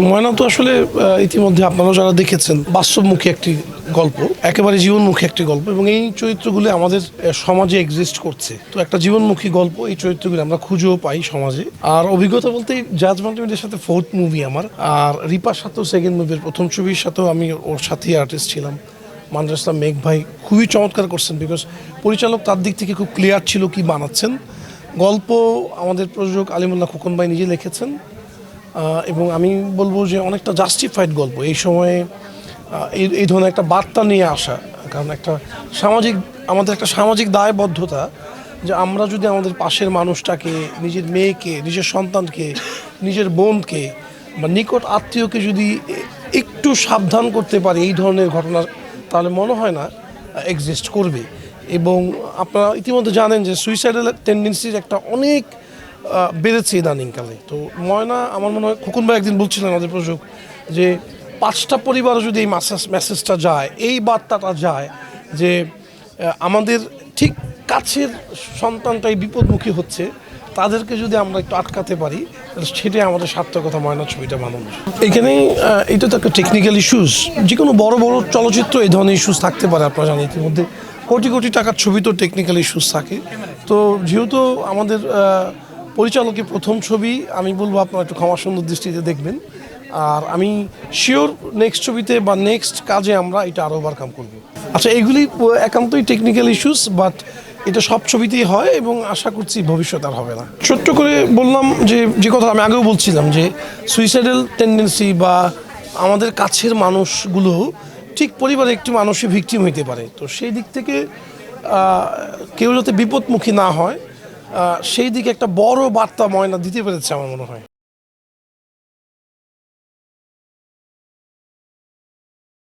ময়না তো আসলে ইতিমধ্যে আপনারা যারা দেখেছেন বাস্তবমুখী একটি গল্প, একেবারে জীবনমুখী একটি গল্প, এবং এই চরিত্রগুলো আমাদের সমাজে এক্সিস্ট করছে। তো একটা জীবনমুখী গল্প, এই চরিত্রগুলো আমরা খুঁজেও পাই সমাজে। আর অভিজ্ঞতা বলতে জাজ মাল্টিমিডিয়ার সাথে 4th মুভি আমার, আর রিপার সাথেও 2nd মুভির প্রথম ছবির সাথেও আমি ওর সাথেই আর্টিস্ট ছিলাম। মানজার ইসলাম মেঘ ভাই খুবই চমৎকার করছেন, বিকজ পরিচালক তার দিক থেকে খুব ক্লিয়ার ছিল কি বানাচ্ছেন। গল্প আমাদের প্রযোজক আলিমুল্লাহ খোকন ভাই নিজে লিখেছেন, এবং আমি বলবো যে অনেকটা জাস্টিফাইড গল্প এই সময়ে। এই ধরনের একটা বার্তা নিয়ে আসা, কারণ আমাদের একটা সামাজিক দায়বদ্ধতা যে আমরা যদি আমাদের পাশের মানুষটাকে, নিজের মেয়েকে, নিজের সন্তানকে, নিজের বোনকে বা নিকট আত্মীয়কে যদি একটু সাবধান করতে পারি এই ধরনের ঘটনা, তাহলে মনে হয় না এক্সিস্ট করবে। এবং আপনারা ইতিমধ্যে জানেন যে সুইসাইডাল টেন্ডেন্সির একটা অনেক বেড়েছে ইদানিংকালে। তো ময়না, আমার মনে হয় খোকন ভাই একদিন বলছিলেন আমাদের প্রযোজক যে 5টা পরিবারও যদি এই মেসেজটা যায়, এই বার্তাটা যায় যে আমাদের ঠিক কাছের সন্তানটাই বিপদমুখী হচ্ছে, তাদেরকে যদি আমরা একটু আটকাতে পারি, সেটাই আমাদের সার্থকতা ময়না ছবিটা বানানো। এখানেই এটা তো একটা টেকনিক্যাল ইস্যুস। যে কোনো বড় বড় চলচ্চিত্র এই ধরনের ইস্যুস থাকতে পারে, আপনারা জানেন। ইতিমধ্যে কোটি কোটি টাকার ছবি তো টেকনিক্যাল ইস্যুস থাকে। তো যেহেতু আমাদের পরিচালকের প্রথম ছবি, আমি বলবো আপনারা একটু ক্ষমা সুন্দর দৃষ্টিতে দেখবেন। আর আমি শিওর নেক্সট ছবিতে বা নেক্সট কাজে আমরা এটা আরও ওভারকাম করবো। আচ্ছা, এগুলি একান্তই টেকনিক্যাল ইস্যুস, বাট এটা সব ছবিতেই হয় এবং আশা করছি ভবিষ্যৎ আর হবে না। ছোট্ট করে বললাম যে কথা আমি আগেও বলছিলাম যে সুইসাইডাল টেন্ডেন্সি বা আমাদের কাছের মানুষগুলো ঠিক পরিবারে একটি মানুষই ভিকটিম হইতে পারে। তো সেই দিক থেকে কেউ যাতে বিপদমুখী না হয়, সেই দিকে একটা বড় বার্তা ময়না দিতে পেরেছে আমার মনে হয়।